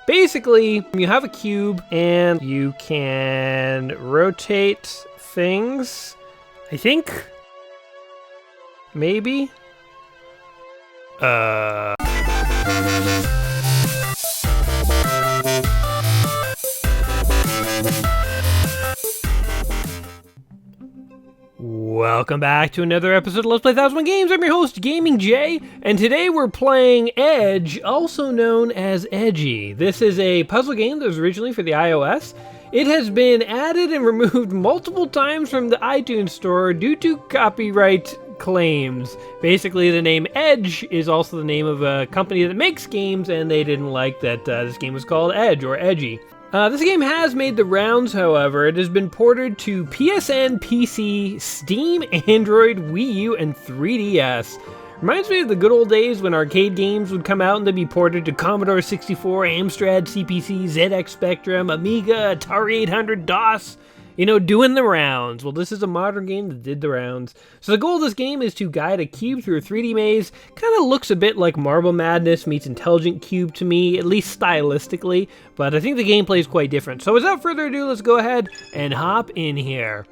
Basically, you have a cube and you can rotate things. I think. Maybe. Welcome back to another episode of Let's Play 1001 Games. I'm your host, Gaming Jay, and today we're playing Edge, also known as Edgy. This is a puzzle game that was originally for the iOS. It has been added and removed multiple times from the iTunes store due to copyright claims. Basically, the name Edge is also the name of a company that makes games, and they didn't like that this game was called Edge or Edgy. This game has made the rounds, however. It has been ported to PSN, PC, Steam, Android, Wii U, and 3DS. Reminds me of the good old days when arcade games would come out and they'd be ported to Commodore 64, Amstrad, CPC, ZX Spectrum, Amiga, Atari 800, DOS. You know, doing the rounds. Well, this is a modern game that did the rounds. So the goal of this game is to guide a cube through a 3D maze. Kind of looks a bit like Marble Madness meets Intelligent Cube to me, at least stylistically, but I think the gameplay is quite different. So without further ado, let's go ahead and hop in here.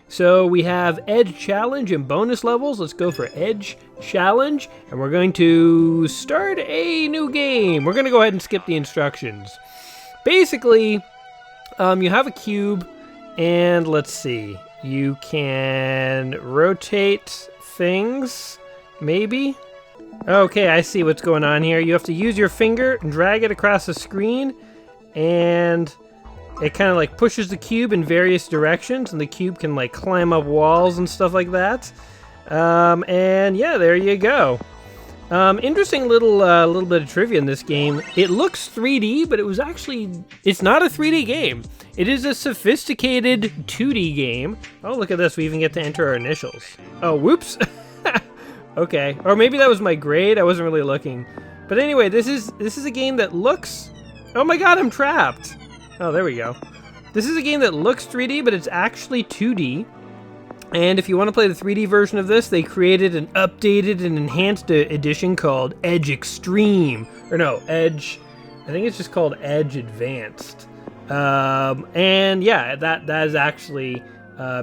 So we have Edge Challenge and bonus levels. Let's go for Edge Challenge, and we're going to start a new game. We're going to go ahead and skip the instructions. Basically, you have a cube. And let's see, you can rotate things, maybe? Okay, I see what's going on here. You have to use your finger and drag it across the screen, and it kind of like pushes the cube in various directions, and the cube can like climb up walls and stuff like that. And yeah, there you go. Interesting little bit of trivia in this game. It looks 3D, but it's not a 3D game. It is a sophisticated 2D game. Oh, look at this. We even get to enter our initials. Oh, whoops. Okay. Or maybe that was my grade. I wasn't really looking. But anyway, this is a game that looks... Oh my god, I'm trapped. Oh, there we go. This is a game that looks 3D, but it's actually 2D. And if you want to play the 3D version of this, they created an updated and enhanced edition called Edge Extreme. Or no, Edge... I think it's just called Edge Advanced. And yeah, that is actually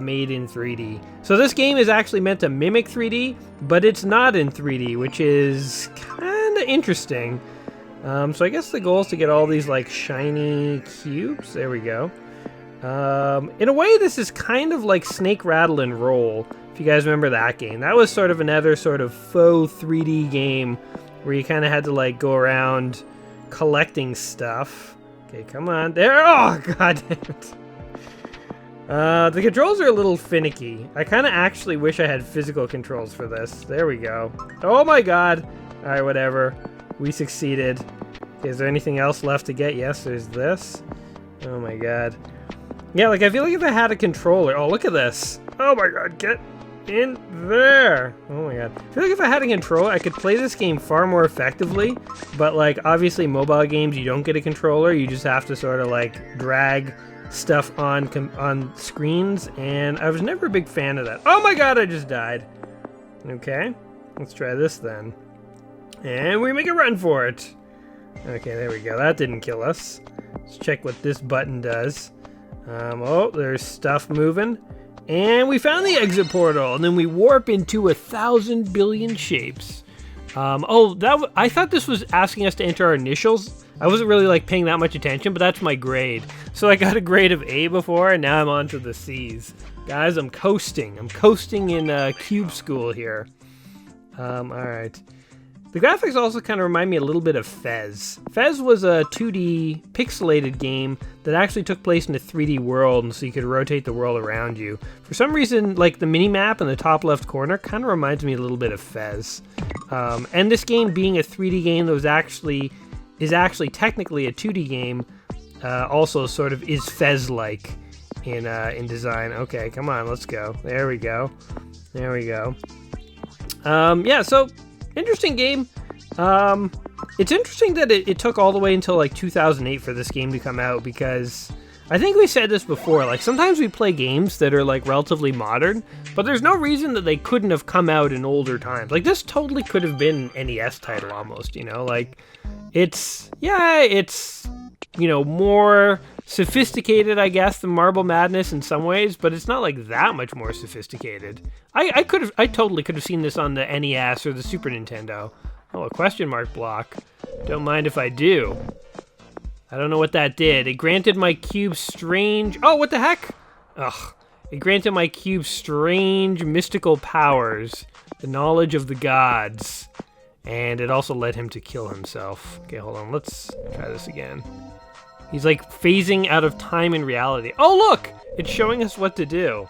made in 3D. So this game is actually meant to mimic 3D, but it's not in 3D, which is kind of interesting. So I guess the goal is to get all these like shiny cubes. There we go. In a way, this is kind of like Snake, Rattle, and Roll, if you guys remember that game. That was sort of another sort of faux 3D game where you kind of had to like go around collecting stuff. Okay, come on. There! Oh, god damn it. The controls are a little finicky. I kind of actually wish I had physical controls for this. There we go. Oh my god. Alright, whatever. We succeeded. Okay, is there anything else left to get? Yes, there's this. Oh my god. Yeah, like, I feel like if I had a controller... Oh, look at this. Oh my god, get in there. Oh my god. I feel like if I had a controller, I could play this game far more effectively. But, like, obviously mobile games, you don't get a controller. You just have to sort of, like, drag stuff on screens. And I was never a big fan of that. Oh my god, I just died. Okay, let's try this then. And we make a run for it. Okay, there we go. That didn't kill us. Let's check what this button does. Oh, there's stuff moving. And we found the exit portal, and then we warp into 1,000 billion shapes. I thought this was asking us to enter our initials. I wasn't really like paying that much attention, but that's my grade. So I got a grade of A before, and now I'm on to the C's. Guys, I'm coasting. I'm coasting in cube school here. Alright. The graphics also kind of remind me a little bit of Fez. Fez was a 2D pixelated game that actually took place in a 3D world, and so you could rotate the world around you. For some reason, like the mini-map in the top left corner kind of reminds me a little bit of Fez. And this game being a 3D game that is actually technically a 2D game, also sort of is Fez-like in design. Okay, come on, let's go. There we go. There we go. Yeah, so... interesting game. It's interesting that it took all the way until like 2008 for this game to come out, because I think we said this before, like sometimes we play games that are like relatively modern, but there's no reason that they couldn't have come out in older times. Like this totally could have been an NES title almost, you know, like it's more sophisticated, I guess, than Marble Madness in some ways, but it's not like that much more sophisticated. I totally could have seen this on the NES or the Super Nintendo. Oh, a question mark block. Don't mind if I do. I don't know what that did. It granted my cube strange... Oh, what the heck? Ugh. It granted my cube strange mystical powers, the knowledge of the gods, and it also led him to kill himself. Okay, hold on. Let's try this again. He's like phasing out of time and reality. Oh, look! It's showing us what to do.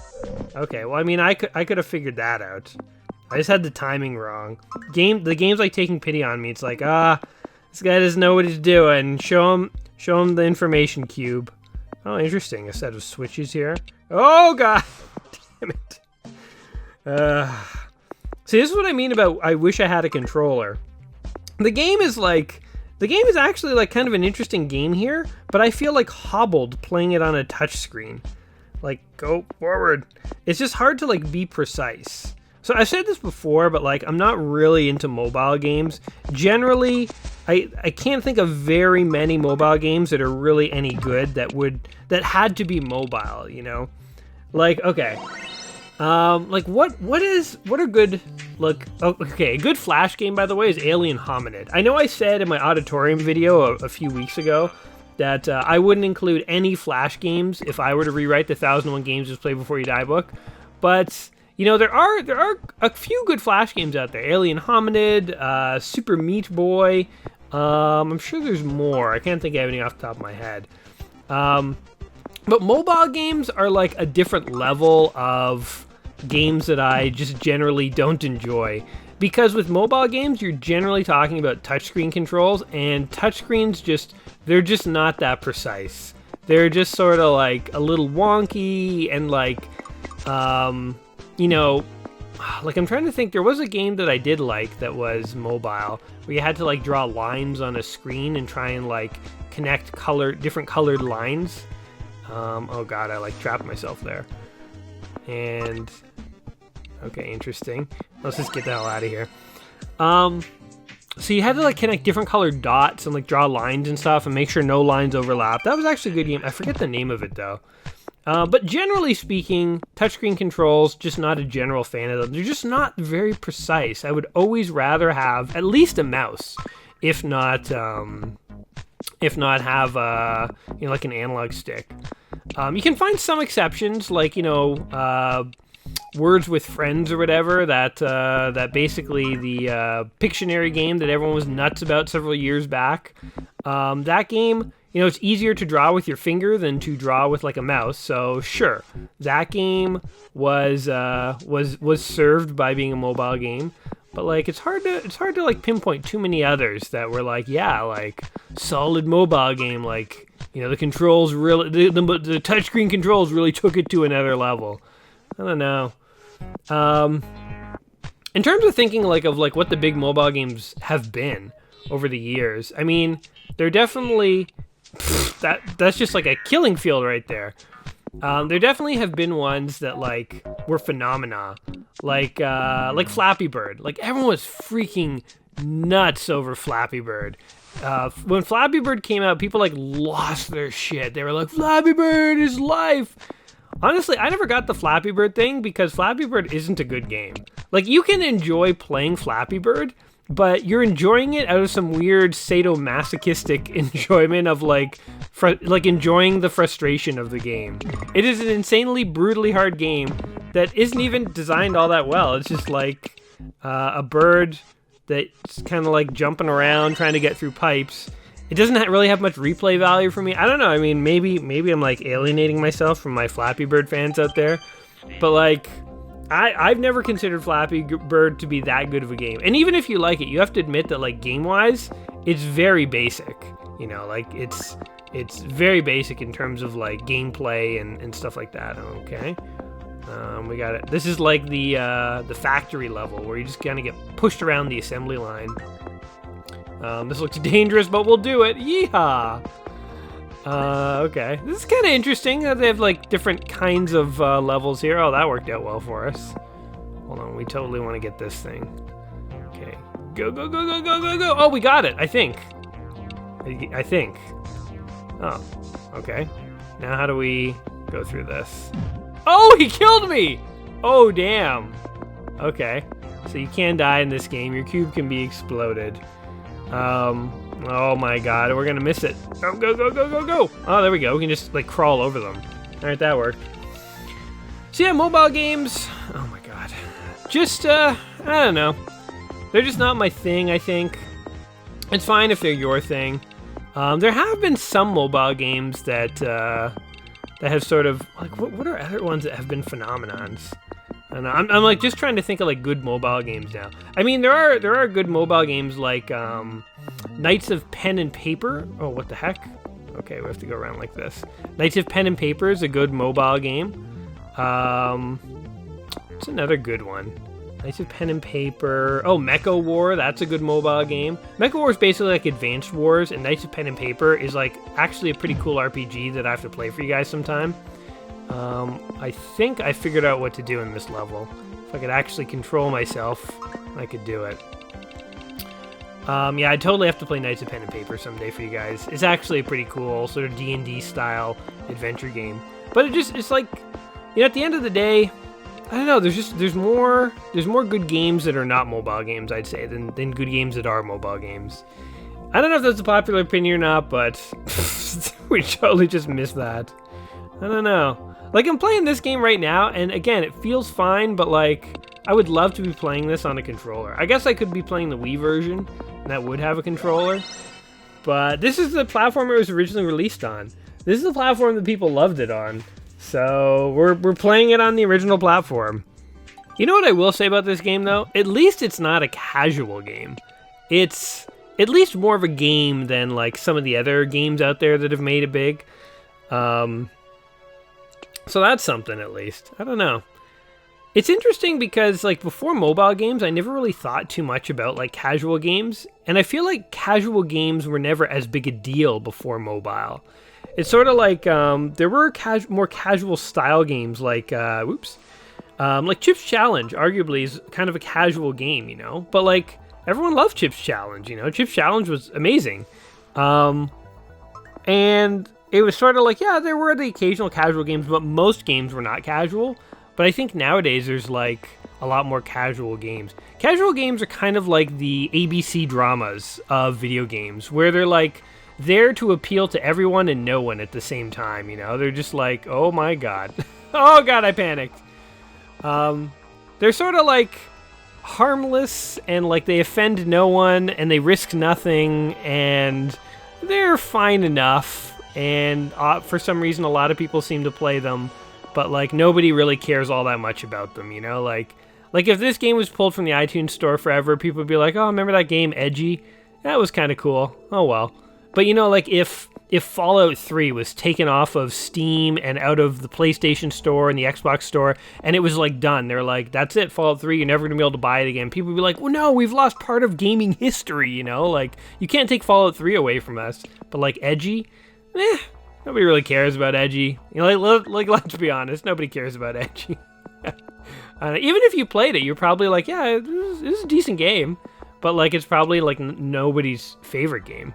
Okay, well, I mean, I could have figured that out. I just had the timing wrong. The game's like taking pity on me. It's like, this guy doesn't know what he's doing. Show him the information cube. Oh, interesting. A set of switches here. Oh, God! Damn it. See, this is what I mean about I wish I had a controller. The game is actually like kind of an interesting game here, but I feel like hobbled playing it on a touch screen. Like, go forward. It's just hard to like be precise. So I've said this before, but like I'm not really into mobile games. Generally, I can't think of very many mobile games that are really any good that had to be mobile, you know? Like, okay. Like what are good, look, okay, a good Flash game, by the way, is Alien Hominid. I know I said in my auditorium video a few weeks ago that I wouldn't include any Flash games if I were to rewrite the 1001 Games Just Play Before You Die book, but, you know, there are a few good Flash games out there. Alien Hominid, Super Meat Boy, I'm sure there's more. I can't think of any off the top of my head. But mobile games are like a different level of games that I just generally don't enjoy. Because with mobile games, you're generally talking about touchscreen controls, and touchscreens they're just not that precise. They're just sort of like a little wonky and like, you know, like I'm trying to think, there was a game that I did like that was mobile, where you had to like draw lines on a screen and try and like connect different colored lines. Oh god, I like trapped myself there. And okay, interesting. Let's just get the hell out of here. So you had to like connect different colored dots and like draw lines and stuff and make sure no lines overlap. That was actually a good game. I forget the name of it though. But generally speaking, touchscreen controls, just not a general fan of them. They're just not very precise. I would always rather have at least a mouse, if not have like an analog stick. You can find some exceptions, like, you know, Words with Friends or whatever, that basically the Pictionary game that everyone was nuts about several years back. That game, you know, it's easier to draw with your finger than to draw with like a mouse. So sure, that game was served by being a mobile game. But like it's hard to like pinpoint too many others that were like, yeah, like solid mobile game, like, you know, the controls really, the touchscreen controls really took it to another level. I don't know. In terms of thinking like of like what the big mobile games have been over the years, I mean, they're definitely that's just like a killing field right there. There definitely have been ones that like were phenomena, like Flappy Bird. Like everyone was freaking nuts over Flappy Bird. When Flappy Bird came out, people like lost their shit. They were like, Flappy Bird is life. Honestly, I never got the Flappy Bird thing because Flappy Bird isn't a good game. Like, you can enjoy playing Flappy Bird, but you're enjoying it out of some weird sadomasochistic enjoyment of like enjoying the frustration of the game. It is an insanely brutally hard game that isn't even designed all that well. It's just like a bird that's kind of like jumping around trying to get through pipes. It doesn't really have much replay value for me. I don't know. I mean, maybe I'm like alienating myself from my Flappy Bird fans out there, but like I've never considered Flappy Bird to be that good of a game. And even if you like it, you have to admit that like game-wise, it's very basic. You know, like it's very basic in terms of like gameplay and stuff like that. Okay. We got it. This is like the factory level where you just kind of get pushed around the assembly line. This looks dangerous, but we'll do it. Yeehaw! Okay. This is kind of interesting. They have like different kinds of levels here. Oh, that worked out well for us. Hold on, we totally want to get this thing. Okay. Go, go, go, go, go, go, go! Oh, we got it, I think. Oh, okay. Now how do we go through this? Oh, he killed me! Oh, damn. Okay. So you can die in this game. Your cube can be exploded. Oh my god, we're gonna miss it. Go, go, go, go, go, go! Oh, there we go. We can just, like, crawl over them. Alright, that worked. So yeah, mobile games, oh my god. Just, I don't know. They're just not my thing, I think. It's fine if they're your thing. There have been some mobile games that have sort of, like, what are other ones that have been phenomenons? I don't know. I'm like just trying to think of like good mobile games now. I mean, there are good mobile games like Knights of Pen and Paper. Oh, what the heck? Okay, we have to go around like this. Knights of Pen and Paper is a good mobile game. It's another good one. Knights of Pen and Paper. Oh, Mecha War, that's a good mobile game. Mecha War is basically like Advanced Wars, and Knights of Pen and Paper is like actually a pretty cool RPG that I have to play for you guys sometime. I think I figured out what to do in this level. If I could actually control myself, I could do it. Yeah, I totally have to play Knights of Pen and Paper someday for you guys. It's actually a pretty cool sort of D&D style adventure game. But it's like, you know, at the end of the day, I don't know, there's more good games that are not mobile games, I'd say, than good games that are mobile games. I don't know if that's a popular opinion or not, but we totally just missed that. I don't know. Like, I'm playing this game right now, and again, it feels fine, but like, I would love to be playing this on a controller. I guess I could be playing the Wii version, and that would have a controller. But this is the platform it was originally released on. This is the platform that people loved it on. So, we're playing it on the original platform. You know what I will say about this game, though? At least it's not a casual game. It's at least more of a game than, like, some of the other games out there that have made it big. So that's something, at least. I don't know. It's interesting because, like, before mobile games, I never really thought too much about, like, casual games. And I feel like casual games were never as big a deal before mobile. It's sort of like, there were more casual style games like, like Chips Challenge, arguably, is kind of a casual game, you know? But, like, everyone loved Chips Challenge, you know? Chips Challenge was amazing. And it was sort of like, yeah, there were the occasional casual games, but most games were not casual. But I think nowadays there's, like, a lot more casual games. Casual games are kind of like the ABC dramas of video games, where they're, like, there to appeal to everyone and no one at the same time, you know? They're just like, oh my god. Oh god, I panicked. They're sort of, like, harmless, and, like, they offend no one, and they risk nothing, and they're fine enough. And for some reason, a lot of people seem to play them, but, like, nobody really cares all that much about them, you know? Like if this game was pulled from the iTunes store forever, people would be like, oh, remember that game, Edgy? That was kind of cool. Oh, well. But, you know, like, if Fallout 3 was taken off of Steam and out of the PlayStation store and the Xbox store, and it was, like, done, they're like, that's it, Fallout 3, you're never going to be able to buy it again. People would be like, well, no, we've lost part of gaming history, you know? Like, you can't take Fallout 3 away from us. But, like, Edgy? Nobody really cares about Edgy. You know, like let's be honest, nobody cares about Edgy. Even if you played it, you're probably like, yeah, this is a decent game, but like it's probably like nobody's favorite game.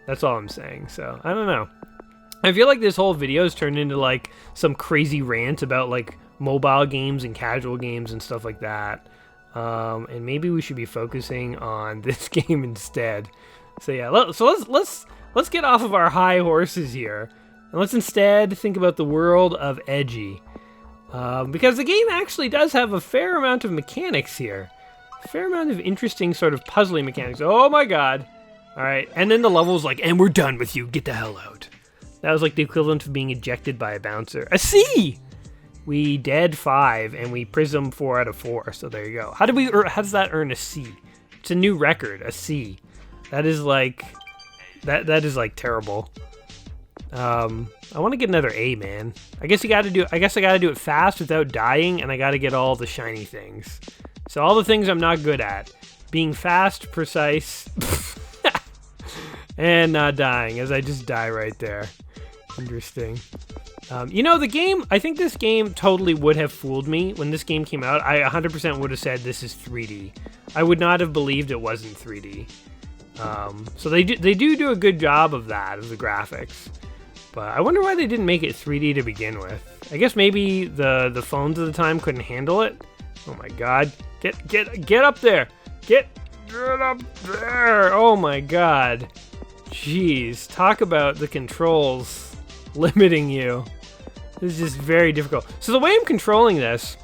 That's all I'm saying. So I don't know. I feel like this whole video has turned into like some crazy rant about like mobile games and casual games and stuff like that. And maybe we should be focusing on this game instead. So yeah, let's get off of our high horses here, and let's instead think about the world of Edgy. Because the game actually does have a fair amount of mechanics here. A fair amount of interesting sort of puzzling mechanics. Oh my god. Alright, and then the level's like, and we're done with you, get the hell out. That was like the equivalent of being ejected by a bouncer. A C! We dead 5, and we prism 4 out of 4, so there you go. How does that earn a C? It's a new record, a C. That is like... That is like terrible. I want to get another A, man. I guess I gotta do it fast without dying, and I gotta get all the shiny things. So all the things I'm not good at. Being fast, precise, and not dying, as I just die right there. Interesting. You know, the game, I think this game totally would have fooled me. When this game came out, I 100% would have said this is 3D. I would not have believed it wasn't 3D. So they do a good job of that, of the graphics. But I wonder why they didn't make it 3D to begin with. I guess maybe the phones at the time couldn't handle it. Oh my god. Get up there! Get up there! Oh my god. Jeez. Talk about the controls limiting you. This is just very difficult. So the way I'm controlling this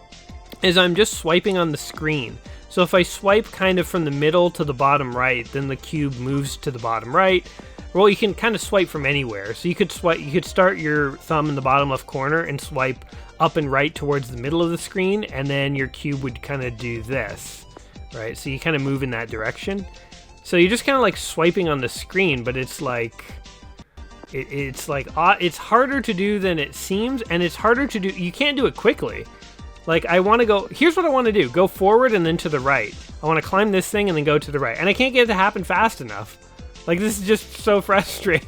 is I'm just swiping on the screen. So if I swipe kind of from the middle to the bottom right, then the cube moves to the bottom right. Well, you can kind of swipe from anywhere. So you could start your thumb in the bottom left corner and swipe up and right towards the middle of the screen, and then your cube would kind of do this, right? So you kind of move in that direction. So you're just kind of like swiping on the screen, but it's like it's harder to do than it seems, and it's harder to do. You can't do it quickly. Like, I want to go, here's what I want to do. Go forward and then to the right. I want to climb this thing and then go to the right. And I can't get it to happen fast enough. Like, this is just so frustrating.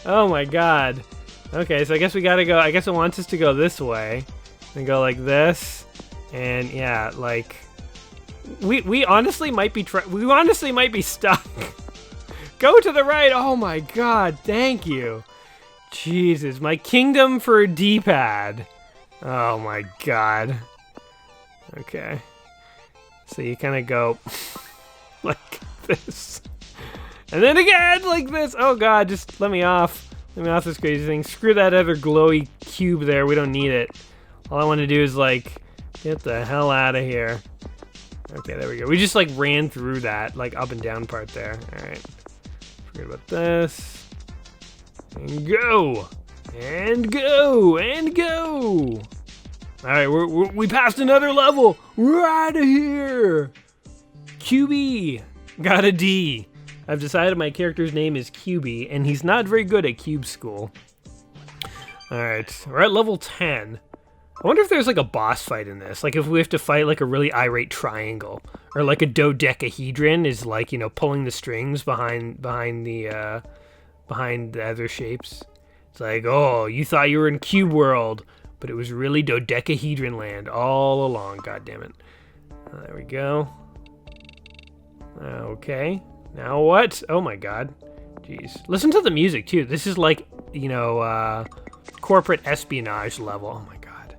Oh my god. Okay, so I guess we gotta go, I guess it wants us to go this way. And go like this. And yeah, like, we honestly might be stuck. Go to the right. Oh my god, thank you. Jesus, my kingdom for a D-pad. Oh my god. Okay. So you kind of go like this. And then again like this. Oh god, just let me off. Let me off this crazy thing. Screw that other glowy cube there. We don't need it. All I want to do is like get the hell out of here. Okay, there we go. We just like ran through that like up and down part there. Alright. Forget about this. And go! And go! And go! Alright, we passed another level! We're out of here! QB! Got a D. I've decided my character's name is QB, and he's not very good at cube school. Alright, we're at level 10. I wonder if there's like a boss fight in this. Like if we have to fight like a really irate triangle. Or like a dodecahedron is like, you know, pulling the strings behind the other shapes. It's like, oh, you thought you were in Cube World, but it was really dodecahedron land all along. God damn it. There we go. Okay. Now what? Oh my god. Jeez. Listen to the music too. This is like, you know, corporate espionage level. Oh my god.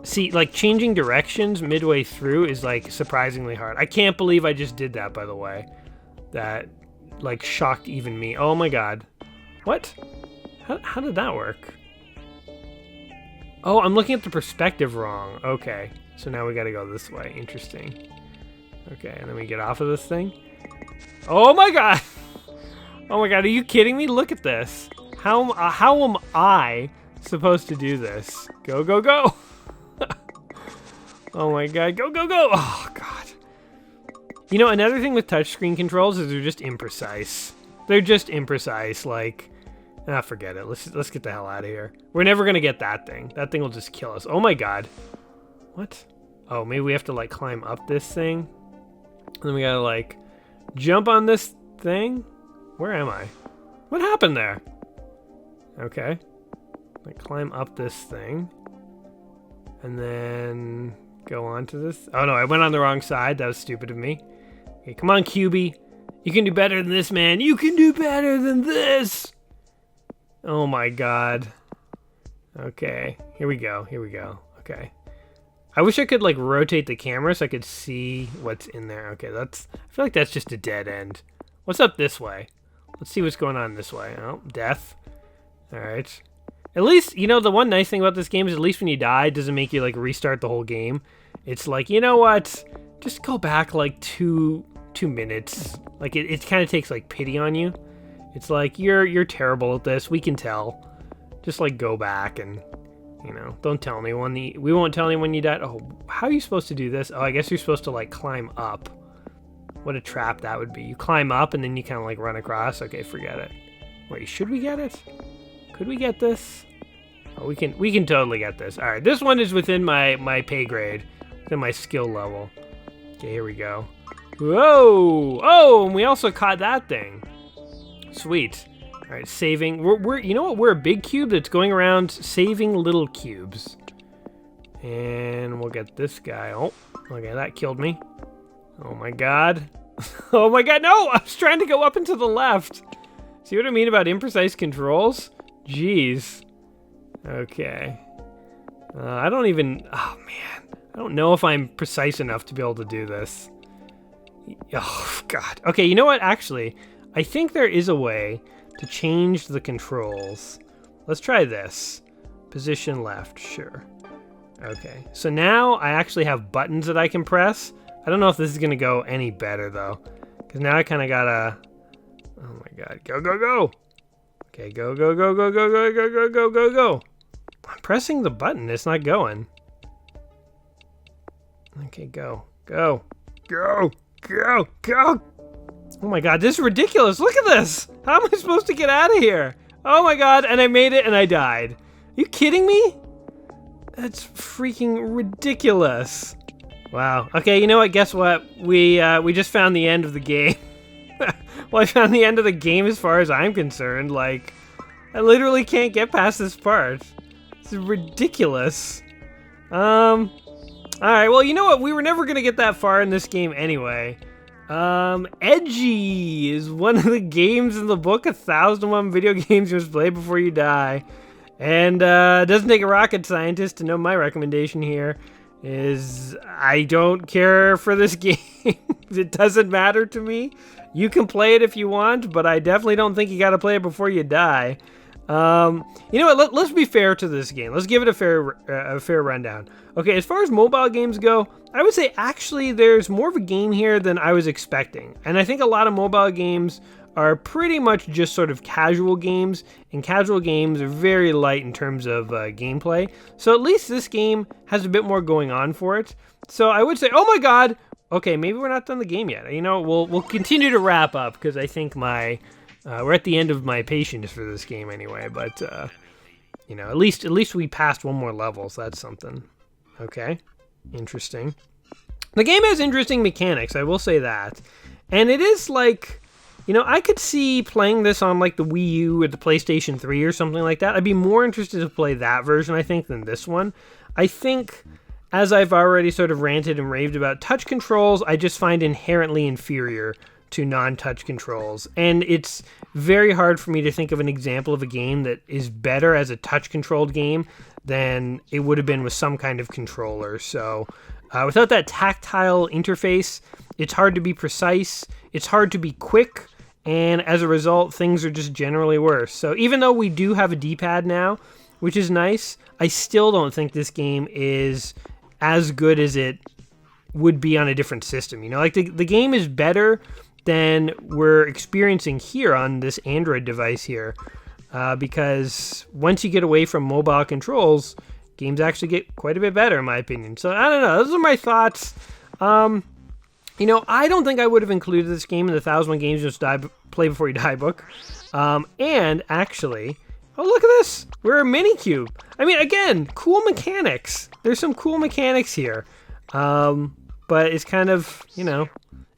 See, like changing directions midway through is like surprisingly hard. I can't believe I just did that, by the way. That like shocked even me. Oh my god. What? How did that work? Oh, I'm looking at the perspective wrong. Okay. So now we gotta go this way. Interesting. Okay, and then we get off of this thing. Oh my god! Oh my god, are you kidding me? Look at this. How am I supposed to do this? Go, go, go! Oh my god, go, go, go! Oh god. You know, another thing with touchscreen controls is they're just imprecise. They're just imprecise, like... Ah, forget it. Let's get the hell out of here. We're never gonna get that thing. That thing will just kill us. Oh my god. What? Oh, maybe we have to, like, climb up this thing? And then we gotta, like, jump on this thing? Where am I? What happened there? Okay. Like, climb up this thing. And then go on to this. Oh no, I went on the wrong side. That was stupid of me. Okay, come on, QB. You can do better than this, man. You can do better than this! Oh my god. Okay, here we go. Here we go. Okay. I wish I could like rotate the camera so I could see what's in there. Okay, I feel like that's just a dead end. What's up this way? Let's see what's going on this way. Oh, death. Alright. At least, you know, the one nice thing about this game is at least when you die, it doesn't make you like restart the whole game. It's like, you know what? Just go back like two minutes. Like it kind of takes like pity on you. It's like, you're terrible at this. We can tell. Just like go back and, you know, don't tell anyone. We won't tell anyone you died. Oh, how are you supposed to do this? Oh, I guess you're supposed to like climb up. What a trap that would be. You climb up and then you kind of like run across. Okay, forget it. Wait, should we get it? Could we get this? Oh, we can totally get this. All right, this one is within my pay grade, within my skill level. Okay, here we go. Whoa! Oh, and we also caught that thing. Sweet. All right, saving. We're you know what? We're a big cube that's going around saving little cubes. And we'll get this guy. Oh, okay, that killed me. Oh my god. Oh my god, no! I was trying to go up and to the left. See what I mean about imprecise controls? Jeez. Okay. I don't even... Oh, man. I don't know if I'm precise enough to be able to do this. Oh, God. Okay, you know what? Actually, I think there is a way to change the controls. Let's try this. Position left, sure. Okay, so now I actually have buttons that I can press. I don't know if this is going to go any better, though. Because now I kind of gotta... Oh, my God. Go, go, go! Okay, go, go, go, go, go, go, go, go, go, go, go. I'm pressing the button. It's not going. Okay, go. Go. Go. Go. Go. Oh my God, this is ridiculous. Look at this. How am I supposed to get out of here? Oh my God, and I made it and I died. Are you kidding me? That's freaking ridiculous. Wow. Okay, you know what? Guess what? We just found the end of the game. Well, I found the end of the game as far as I'm concerned. Like, I literally can't get past this part. This is ridiculous. Alright, well, you know what? We were never going to get that far in this game anyway. Edgy is one of the games in the book, 1001 video games you must play before you die. And, it doesn't take a rocket scientist to know my recommendation here is I don't care for this game. It doesn't matter to me. You can play it if you want, but I definitely don't think you got to play it before you die. You know what? Let's be fair to this game. Let's give it a fair rundown. Okay, as far as mobile games go, I would say actually there's more of a game here than I was expecting. And I think a lot of mobile games are pretty much just sort of casual games, and casual games are very light in terms of gameplay. So at least this game has a bit more going on for it. So I would say, oh my God, okay, maybe we're not done the game yet. You know, we'll continue to wrap up because I think we're at the end of my patience for this game anyway. But you know, at least we passed one more level, so that's something. Okay, interesting. The game has interesting mechanics, I will say that, and it is like. You know, I could see playing this on, like, the Wii U or the PlayStation 3 or something like that. I'd be more interested to play that version, I think, than this one. I think, as I've already sort of ranted and raved about touch controls, I just find inherently inferior to non-touch controls. And it's very hard for me to think of an example of a game that is better as a touch-controlled game than it would have been with some kind of controller. So, without that tactile interface, it's hard to be precise, it's hard to be quick, and as a result, things are just generally worse. So even though we do have a D-pad now, which is nice, I still don't think this game is as good as it would be on a different system. You know, like the game is better than we're experiencing here on this Android device here, because once you get away from mobile controls, games actually get quite a bit better, in my opinion. So I don't know. Those are my thoughts. You know, I don't think I would have included this game in the 1001 Games You Must Play Before You Die book. And actually, oh, look at this. We're a mini-cube. I mean, again, cool mechanics. There's some cool mechanics here. But it's kind of, you know,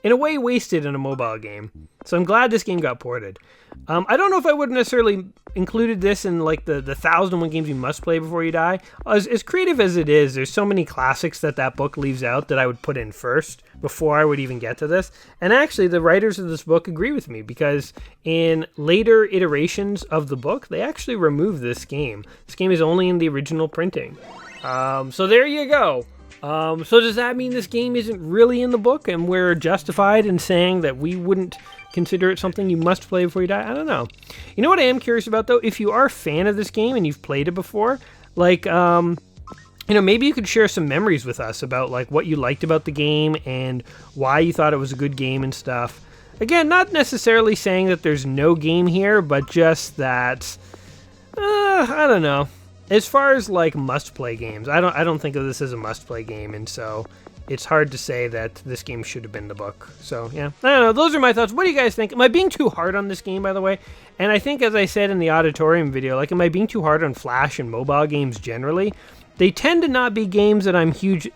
in a way wasted in a mobile game. So I'm glad this game got ported. I don't know if I would have necessarily included this in like the 1001 Games You Must Play Before You Die. As creative as it is, there's so many classics that book leaves out that I would put in first before I would even get to this. And actually, the writers of this book agree with me because in later iterations of the book, they actually removed this game. This game is only in the original printing. So there you go. So does that mean this game isn't really in the book and we're justified in saying that we wouldn't consider it something you must play before you die? I don't know. You know what I am curious about, though? If you are a fan of this game and you've played it before, like, you know, maybe you could share some memories with us about, like, what you liked about the game and why you thought it was a good game and stuff. Again, not necessarily saying that there's no game here, but just that, I don't know. As far as, like, must-play games, I don't think of this as a must-play game, and so it's hard to say that this game should have been the book. So, yeah. I don't know. Those are my thoughts. What do you guys think? Am I being too hard on this game, by the way? And I think, as I said in the auditorium video, like, am I being too hard on Flash and mobile games generally? They tend to not be games that I'm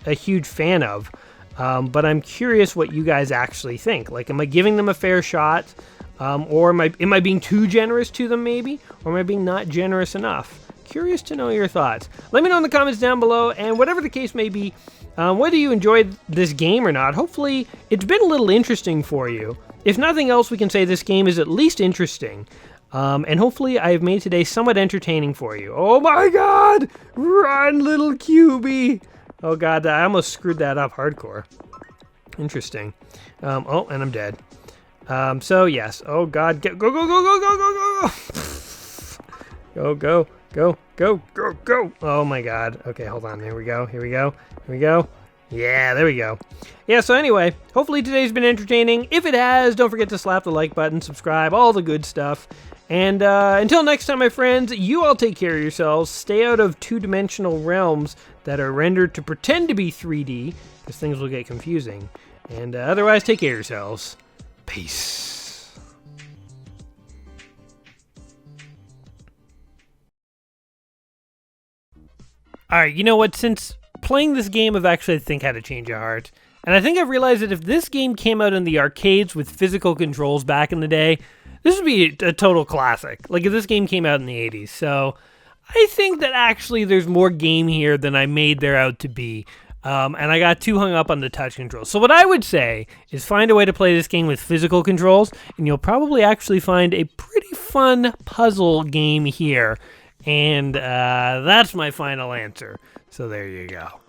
a huge fan of, but I'm curious what you guys actually think. Like, am I giving them a fair shot? Or am I being too generous to them, maybe? Or am I being not generous enough? Curious to know your thoughts. Let me know in the comments down below, and whatever the case may be, whether you enjoyed this game or not, hopefully it's been a little interesting for you. If nothing else, we can say this game is at least interesting. And hopefully I've made today somewhat entertaining for you. Oh my god! Run, little QB! Oh god, I almost screwed that up hardcore. Interesting. Oh, and I'm dead. So yes. Oh god, go, go, go, go, go, go, go, go! Go, go, go, go, go, go! Oh my god. Okay, hold on. Here we go, here we go, here we go. Yeah, there we go. Yeah, so anyway, hopefully today's been entertaining. If it has, don't forget to slap the like button, subscribe, all the good stuff. And until next time, my friends, you all take care of yourselves. Stay out of two-dimensional realms that are rendered to pretend to be 3D, because things will get confusing. And otherwise, take care of yourselves. Peace. Alright, you know what? Since playing this game, I've actually, I think, had a change of heart. And I think I've realized that if this game came out in the arcades with physical controls back in the day, this would be a total classic. Like if this game came out in the 80s. So I think that actually there's more game here than I made there out to be. And I got too hung up on the touch controls. So what I would say is find a way to play this game with physical controls, and you'll probably actually find a pretty fun puzzle game here. And that's my final answer. So there you go.